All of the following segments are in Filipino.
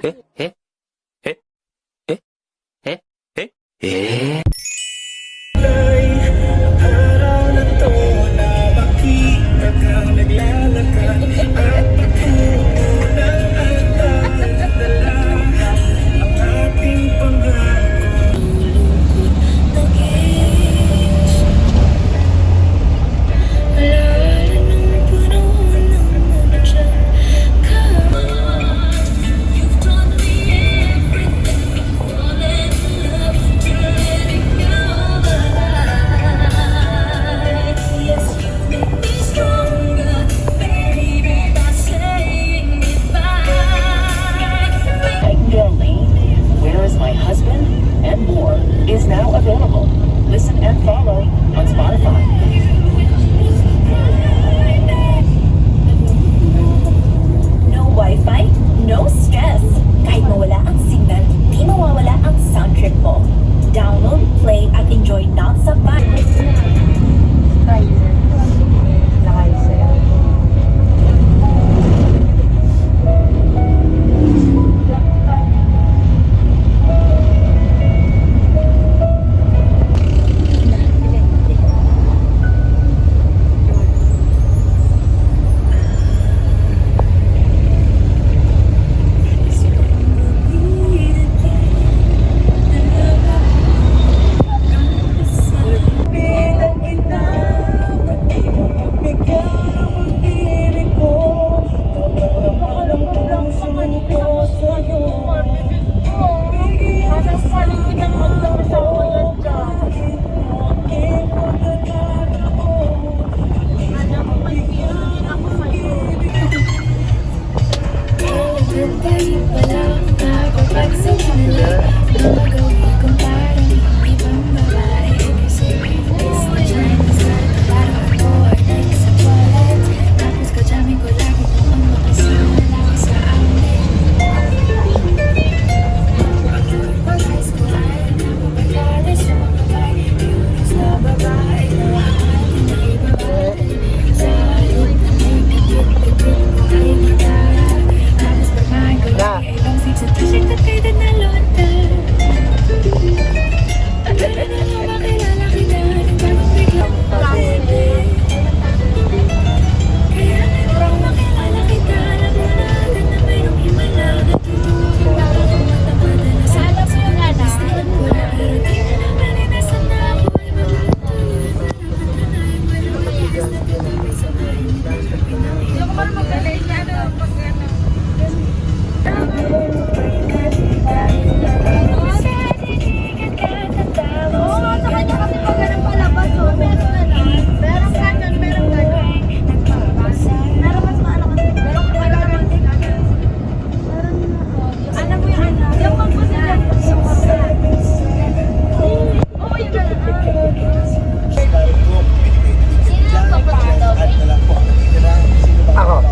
えええええええ Araw na to na makita kang naglalakad at patungo na dala ang ating pangako. Lungkot na gis, alala ng panahon ng nandiyan ka. You've taught me everything, falling in love, letting go the light. Yes, you make me stronger, baby, by saying goodbye. Darlene, Where is My Husband? And More is now available. Listen and follow on Spotify. No Wi-Fi, no stress. Kahit mawala ang signal, di mawawala ang sound trip mo. Download, play, at enjoy non-stop.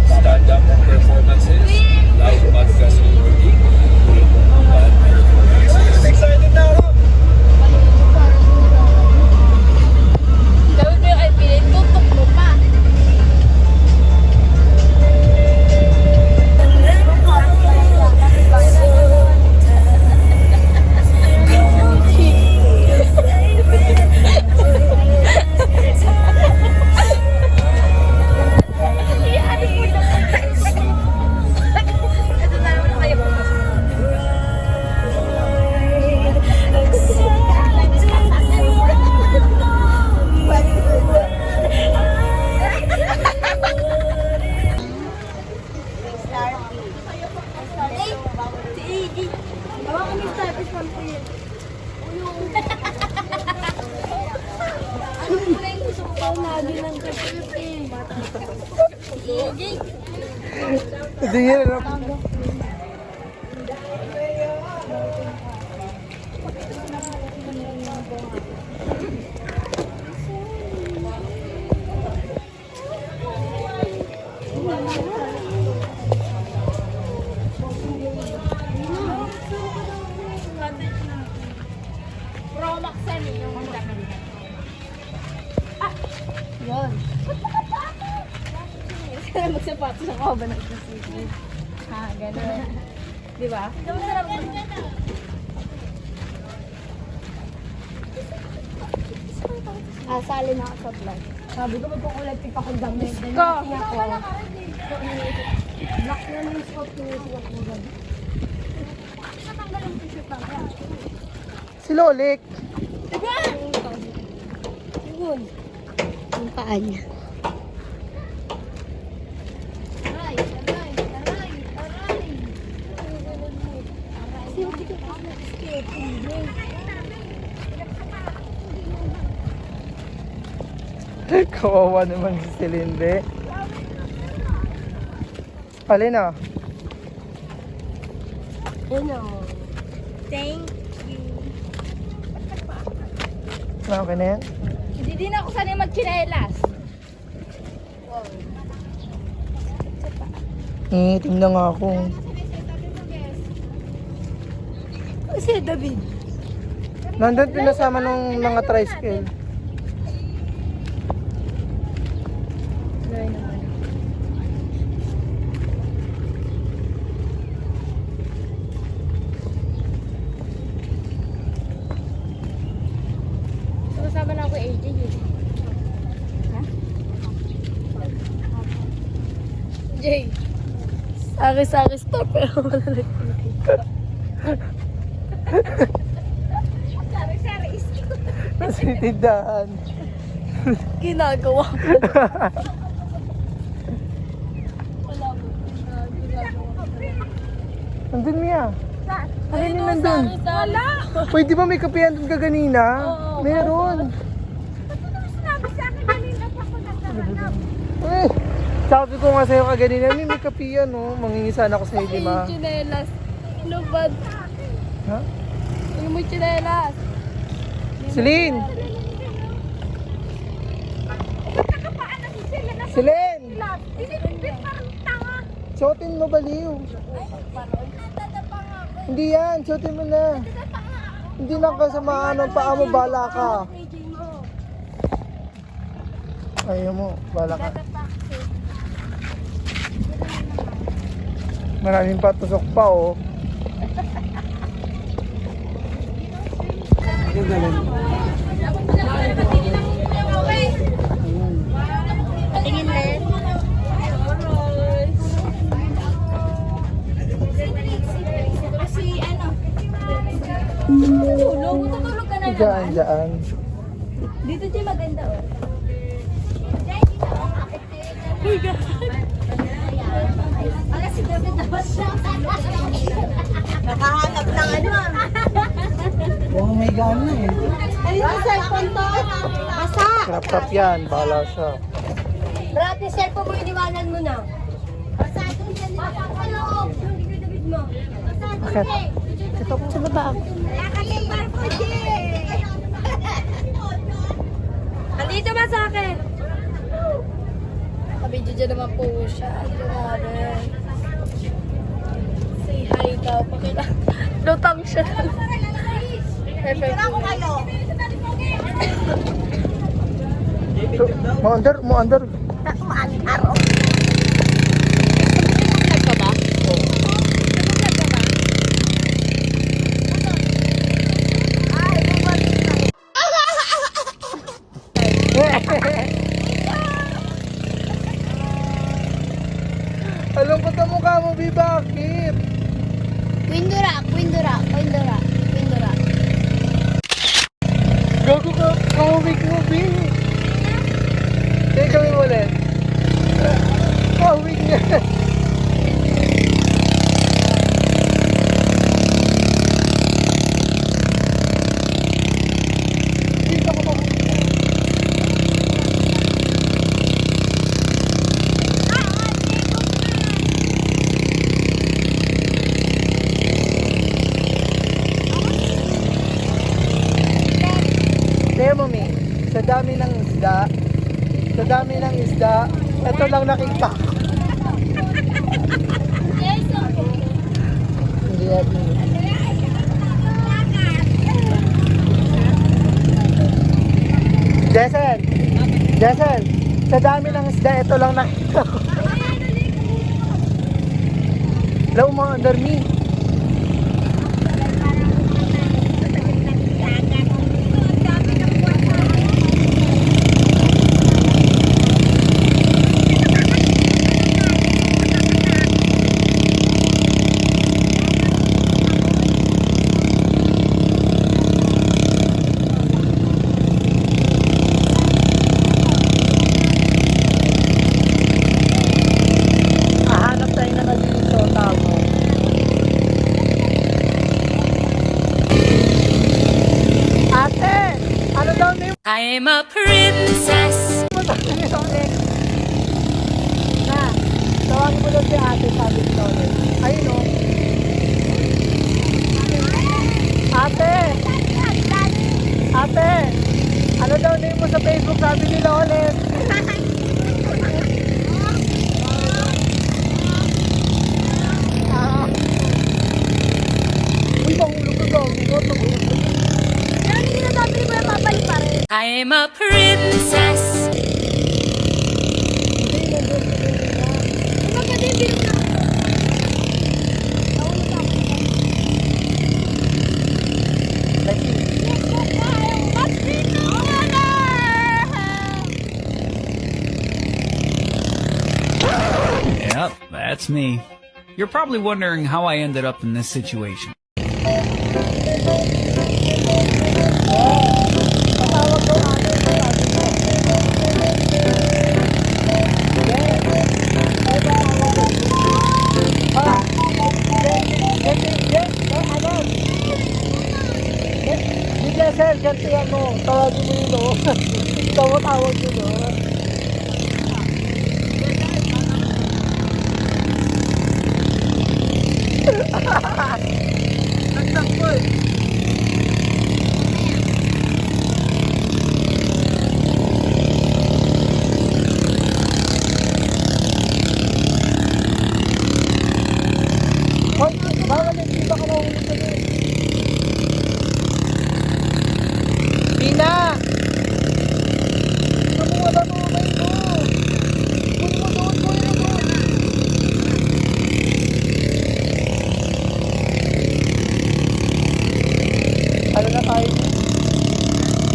Stand-up performances, live podcast recording, Excited na ako! Gawin mo yung alpilin, tutok mo pa. Ito na naman kayo pumasok. Hindi yan. Promax yan eh, yung Yun. Magsapatos ako ba nagsisigil? Ha, gano'n. Di ba? Sali na ako sa vlog. Sabi ko magkukulat pa akong damit. Go! Black na yung spot ko yung sinapunan. Si Lolik. Yun. Yung paa niya. Aray, aray, aray, aray. Kasi hindi ko pa skating. Kawawa naman si Silinde. Alin ah? Ano? Thank you. Okay na yan? Hindi din ako sanay magchinelas. Tingnan nga ako. Kasi David. Nandun pinasama ng mga tricycle. Sumasama na ako AJ eh. Ha? Jay. Sari-sari stop pero wala lang. Sari-sari is Nasa tindahan. Ginagawa ko. Nandun Mia. Alin yung nandun? Wala! Pwede ba may kapihan doon ka kanina? Meron. Sinabi sa akin kanina pa ako nagkahanap. Eh, sabi ko nga sa'yo kaganina, may kapihan no. Mangingisan ako sa'yo, di ba? Chinelas. Ano ba? Ha? Ano mo chinelas? Celine! Celine! Sinipit parang tanga. Suotin mo baliw. Hindi yan, suotin mo na. Hindi lang kasamaan ng paa mo, bala ka. Ayaw mo, bala ka. Maraming patusok pa oh. Patingin din. Si ano? Tulog, tutulog ka na Diyan, diyan. Dito siya maganda oh. Wala si David na ba siya? Nakahanap ng ano ah. Oh, may gana eh. Ayun yung cellphone to. Basa. Crap yan, bala siya. Brad, yung cellphone mo, iniwanan mo na. Basa. Doon siya nila. Hello. Doon kay David mo. Basa. Bakit? Ito po sa baba ako. Nakalimbang ko, Jay. Andito ba sa akin? Kabidyo dyan naman po siya. Grabe. Say hi daw. Lutang siya. Perfect. Mo under, mo under. Nag ka ba? Alam ko ang mukha mo, Bi, bakit? Windura. Gago ka, kawawig mo, Bi. Kaya gawin mo ulit. Kawawig niya. Kaya mami, sa dami ng isda, ito lang nakita ko. Hindi natin. Jason, sa dami ng isda, ito lang nakita ko. Hello mga under me. I'm a princess. Sabi ni Lolet. Na, tawagin mo daw si ate, sabi ni Lolet. Ayun o. Ate! Ate! Ano daw name mo sa Facebook, sabi ni Lolet? Uy, mahulog ka daw. Mahulog ka. Pero hindi na sabi mo yung mabalik pa rin. I'm a princess. Magkadibilog na. Yep, that's me. You're probably wondering how I ended up in this situation. Patawag daw ate. Sir, ganti ano, tawagin mo yun o. Tawag yun o. Nagtakbo eh. Hoy, bawal yung iba ka mahulog ka din. Pina! Namuha na mo ba ito? Kunin mo doon, kunin mo doon. Talo na tayo.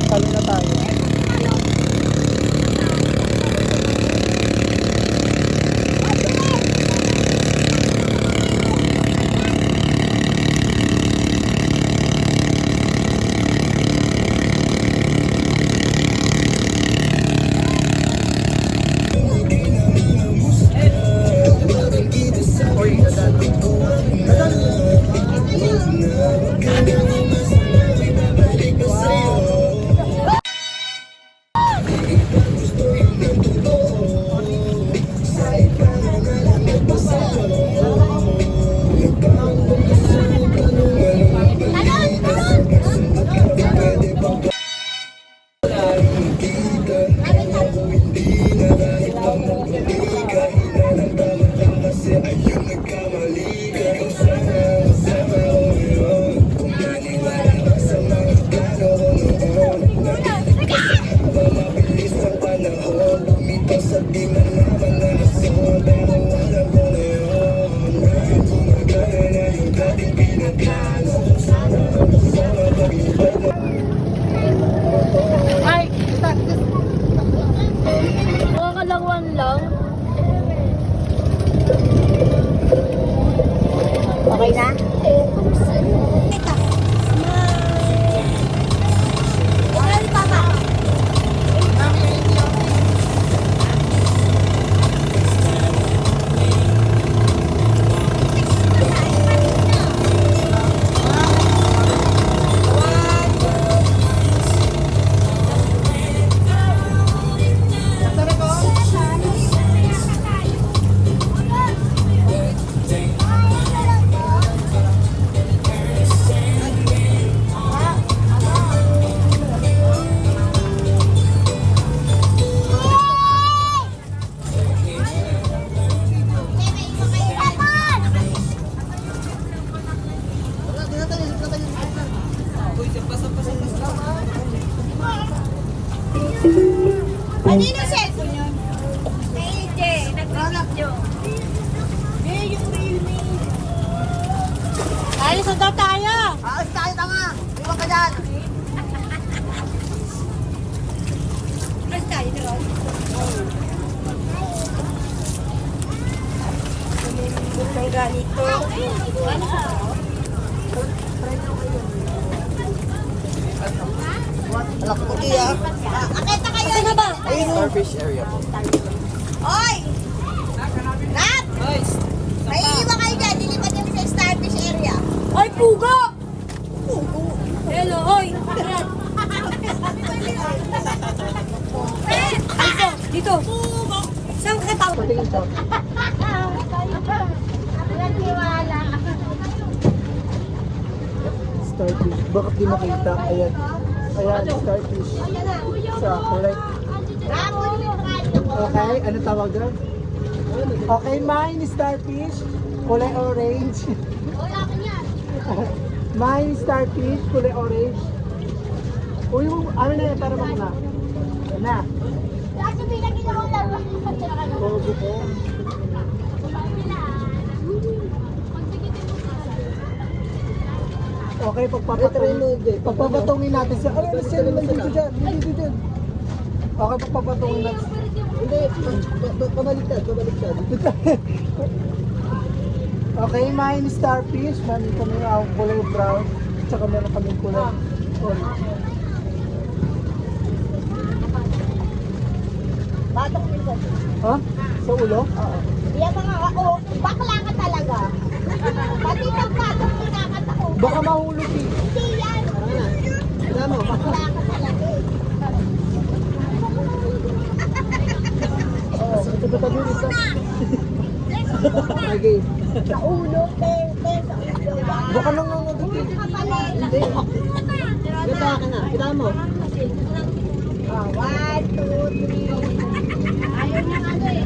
Talo na tayo. Nakakalawang lang. Okay na? Ikaw, Papa. Kanino cellphone yun? Hindi, nag-video. Yung real name. Alis na tayo. Aas tayo tanga. Iwan ka dyan. Alis tayo, diba? Ang ganito. Alak ko iya. Akita kayo. Asa na ba? Starfish area po. Oy! Nat! May iiwan kayo dyan. Lilipat kami sa Starfish area. Ay, pugo! Hello, hoy! starfish. Bakit di makita? Ayan. Ayan, starfish. Sa correct. Okay, ano tawag doon? Okay, mine starfish. Kulay orange. Mine starfish, kulay orange. Uy, ano na yan, para makina. Na. Kasi may nakita ko lang. Oo, buko. Okay, pagpapatungin natin siya. Ano na siya naman dito dyan? Dito dyan. Okay, pagpapatungin natin. Hindi, pabaliktad. Okay, mine starfish. Meron kami ang kulay brown. Tsaka meron kami kulay orange. Batok minsan. Ha? Sa ulo? Yan mga bakla ka talaga. Pati ng batok kinakata ko. Baka mahulog eh. Hindi yan. Alam mo, Bakla ka talaga eh. tabi isa. Okay. Sa ulo, te, sa ulo. Baka nangangagat eh. Ka pala. Hindi. Kita ka na. Kita mo. 1, 2, 3. Ayaw niya ano eh.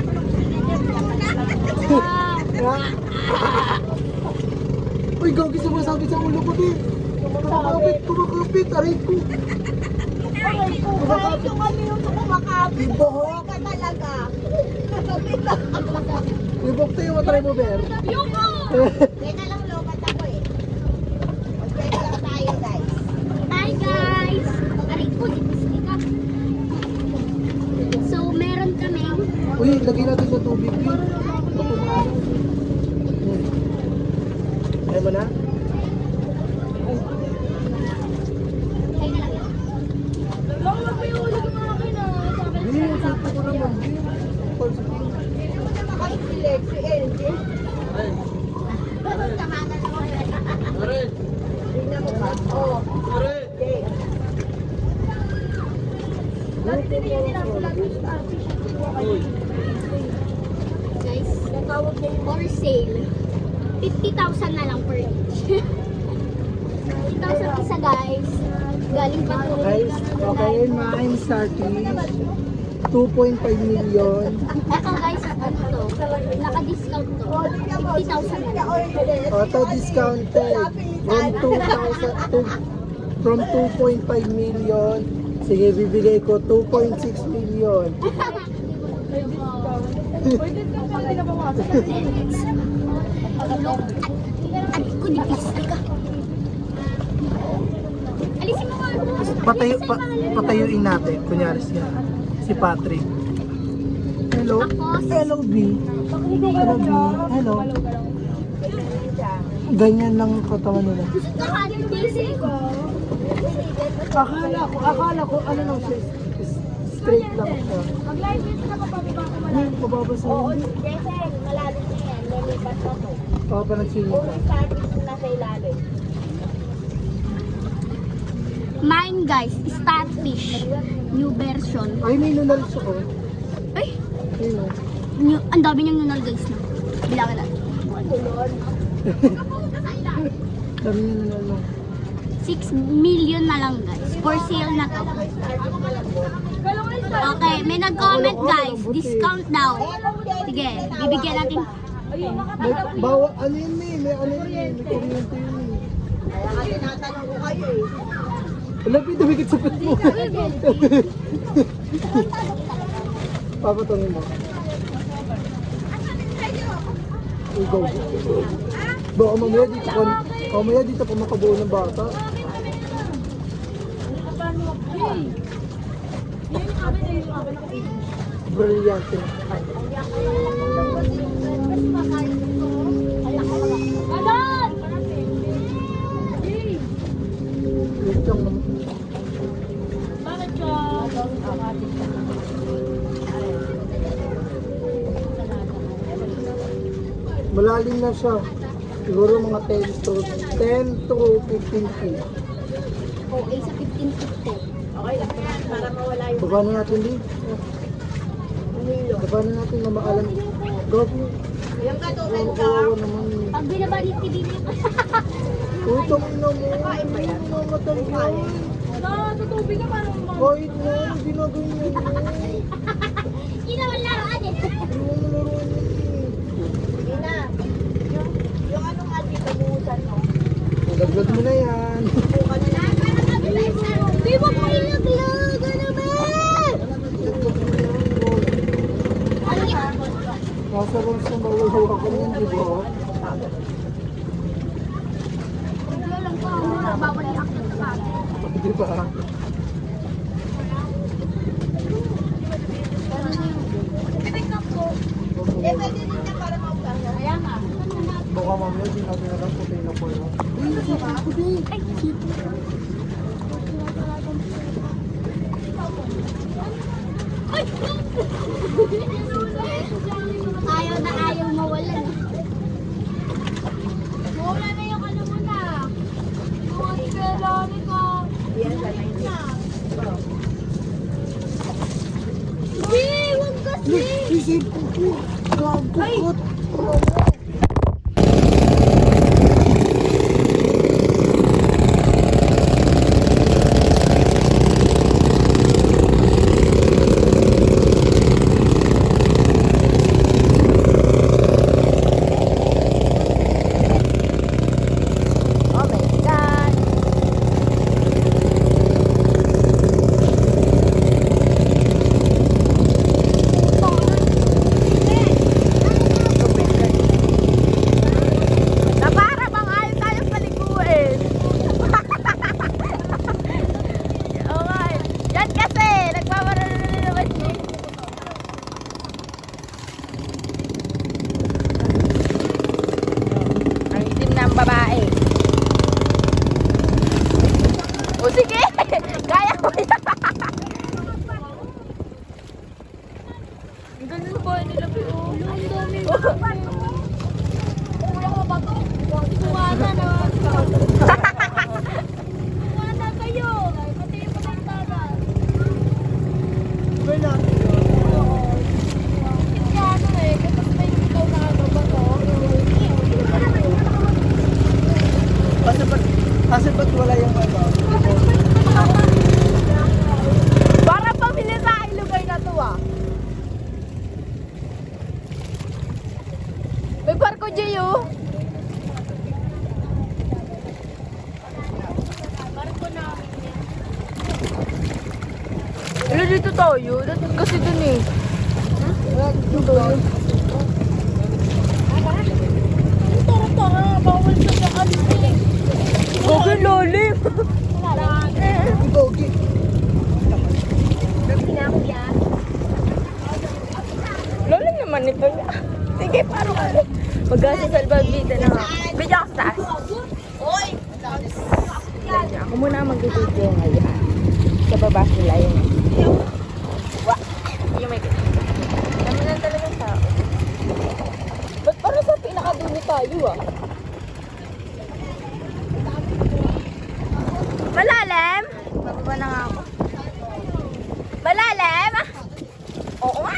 Uy, gagi sumasakit sa ulo ko din. Kumakapit, aray ko. Kahit yung ano yung kumakapit, Ibohok. ka talaga. Ibok tayo, matry mo, Ber. Teka lang, lobat ako eh. Mag-teka lang tayo, guys. Hi guys! Aray ko, lipstick ka. So, meron kami. Uy, lagay natin sa tubig din. Ayaw mo na? Hindi, sapo ko naman din. Makaikilig si LJ. Tamanan mo. Tingnan mo ba? Oo. Okay. Guys, for sale. 50,000 na lang per each. 50,000 isa guys. Galing pa to. Guys, okay, mine starting 2.5 million. Eto guys, ano to? Naka-discount to. 50,000 na lang. Auto discounted from 2.5 million. Sige, bibigay ko 2.6 million. Aray ko, lipstick ka. Alisin mo nga. Patayuin natin. Kunyari si Patrick. Hello? Hello, B. Hello, B. Hello. Ganyan lang ang katawan nila. Kaka-daisy ko. Akala ko, ano lang siya, straight lang siya. Mag-live dito na kapababa ko Ngayon, pababa sa Oo, hindi. kasi malalim na yan. Lilipat na to. Baka pa nagsinig ka. Starfish na nasa ilalim. Mine guys, starfish. New version. Ay, may nunal siya, oh. Ay, Ayun, oh. ang dami niyang nunal guys na. Bilangin natin. Dami yung nunal, no. 6 million na lang guys. For sale na to. Okay, may nag-comment guys. Discount daw. Sige, bibigyan natin. May bawa, ano yun, may ano yun, may kuryente yun, eh. Kaya nga tinatanong ko kayo eh. Alam, dumikit sa pet mo. Papatungin mo. Go. Baka mamaya dito pa makabuo ng bata. Brilliant. Wait lang naman. Malalim na siya. Siguro mga 10 to 15 feet. Okay, sa 1550. Okay lang yan, para mawala yung Baba na natin din. hilo. Baba na natin na maalam. Go po. Yung katukan ka. Oo naman. Pag binabalik ni Dini. Oh, Putang ina mo. Hindi mo mamatay yan. Tutubig ka parang Kahit na, hindi na ganyan. Hindi naman laruan eh. Hindi mo malaruan yan eh. Yung anong ati kabuhusan mo? Dagdag mo na yan. Di ba mo ilaglag? Ano ba? Nasa rules na maluhuha ka niyan, di ba? Wala lang po. Bawal i-active sa akin. Di ba? Eh, pwede din niya para maupasa. Kaya nga. Baka mamaya di natin alam puti na po yun. Ayaw na ayaw mawalan. Mawala na yung ano mo na. Huwag kailangan ko. Yan, sanay niya. Uy, huwag kasi. Isip ko. Gagukot. Oh my God. Na para bang ayaw tayo paliguin. Okay. Yan kasi, nagpaparalo na naman siya. Ang itim ng babae. O sige, kaya mo yan. Ang ganda na ba nila po? Ang dami. Kulang mo ba ito? Tuwada na. Tuwada kayo. Pati yung pagkantara. Wala. Kaya ano eh. Kapag may ikaw na ano ba ito? Kasi ba't wala yung ano? Para pamilya sa aking lugar na to ah. May barko dyan yun. Wala dito tayo. Dati kasi dun eh. Tara, bawal sa daan eh. Gagawin lalim. Bogi. Lalim naman ito. Sige, parang ano. Mag-gasa sa albabida na nga. Video ka sa taas. Ako muna ang mag-video ngayon. Sa baba sila yun. Wah! Yung may ganyan. Dami lang talagang tao. Ba't parang sa pinakadulo tayo ah? Malalim? Bababa na nga ako. Malalim? Oo nga.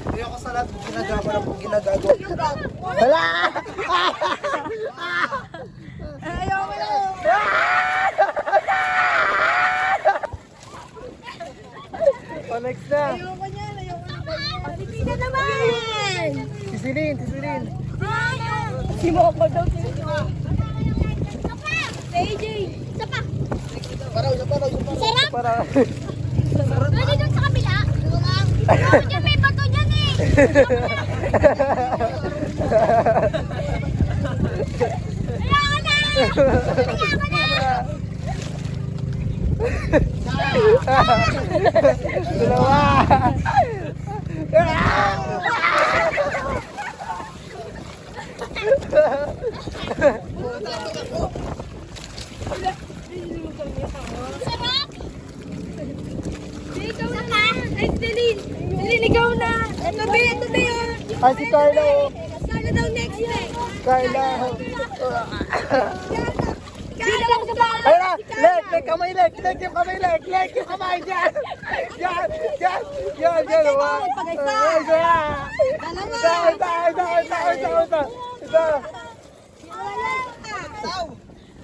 Hindi ako sa lahat ginagawa na kung ginagawa. Wala! Ayoko na! Oh, next na! Ayoko niyan! Hindi na naman! Sisilin! Si Moko daw. AJ! Isa pa! Paraw! Sarap! Para... Pwede dun sa kabila? Ako dyan may bato dyan eh! Ayoko na! Ayoko na! Dalawa! Sarap! Ikaw na! Ay, Celine! Celine, ikaw na! Ito ba yun? Ay, si Carla! Sana daw next week! Carla! Kaya lang sa bahay! Ayun na! Leg kamay! Leg yung kamay! Leg yung kamay! Diyan! Yan! Wow!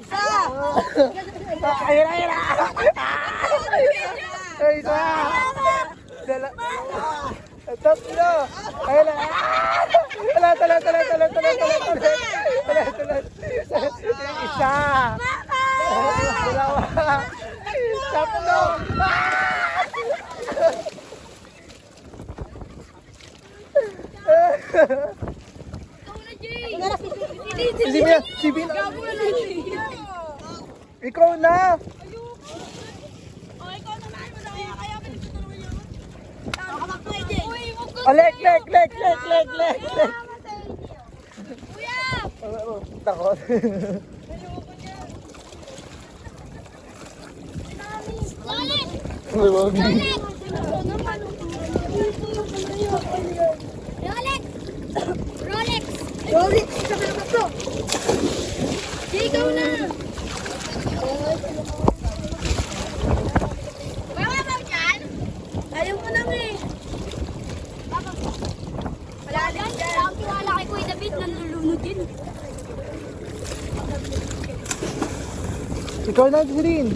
Isa! Ayun, ayun na! Ay, isa! Tatlo! Ayun na! Talat! Isa! Dalawa! Tatlo! Hindi mo yan! Si Bin! Ikaw na! Lek! Takot. Rolex! Ikaw na! Wala ba dyan? Ayaw mo lang eh. Wala lang dyan. Ang tiwala kay Kuya David, nalulunod din. Ikaw na, Green.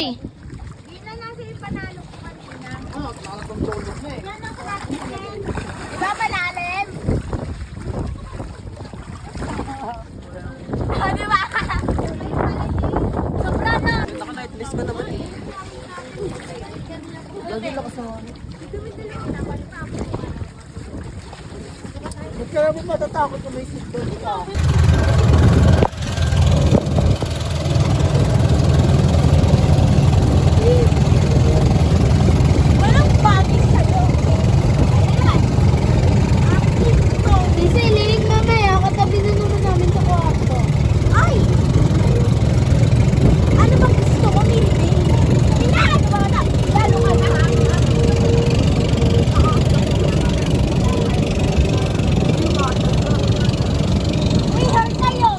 Hindi na nasa ipanalo ko kanina. Oo, nakakatulog na eh. Yan ang practice. Diba malalim? Di ba? Sobra na. Naka-nightlist ka naman eh. Ba't ka na po matatakot kung may seatbelt ka? Walang bagay sa'yo. Ayan. Sisi, liling mamaya. Katabi na naman namin sa kwarto. Ay! Ano bang gusto mo, Mimi? Hinahan mo na. Lalo ka na. We heard kayo.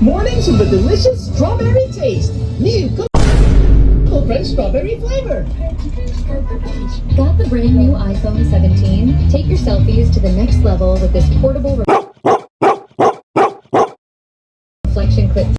Mornings with a delicious strawberry taste. New Cocoa Crunch strawberry flavor. Got the brand new iPhone 17? Take your selfies to the next level with this portable reflection clip.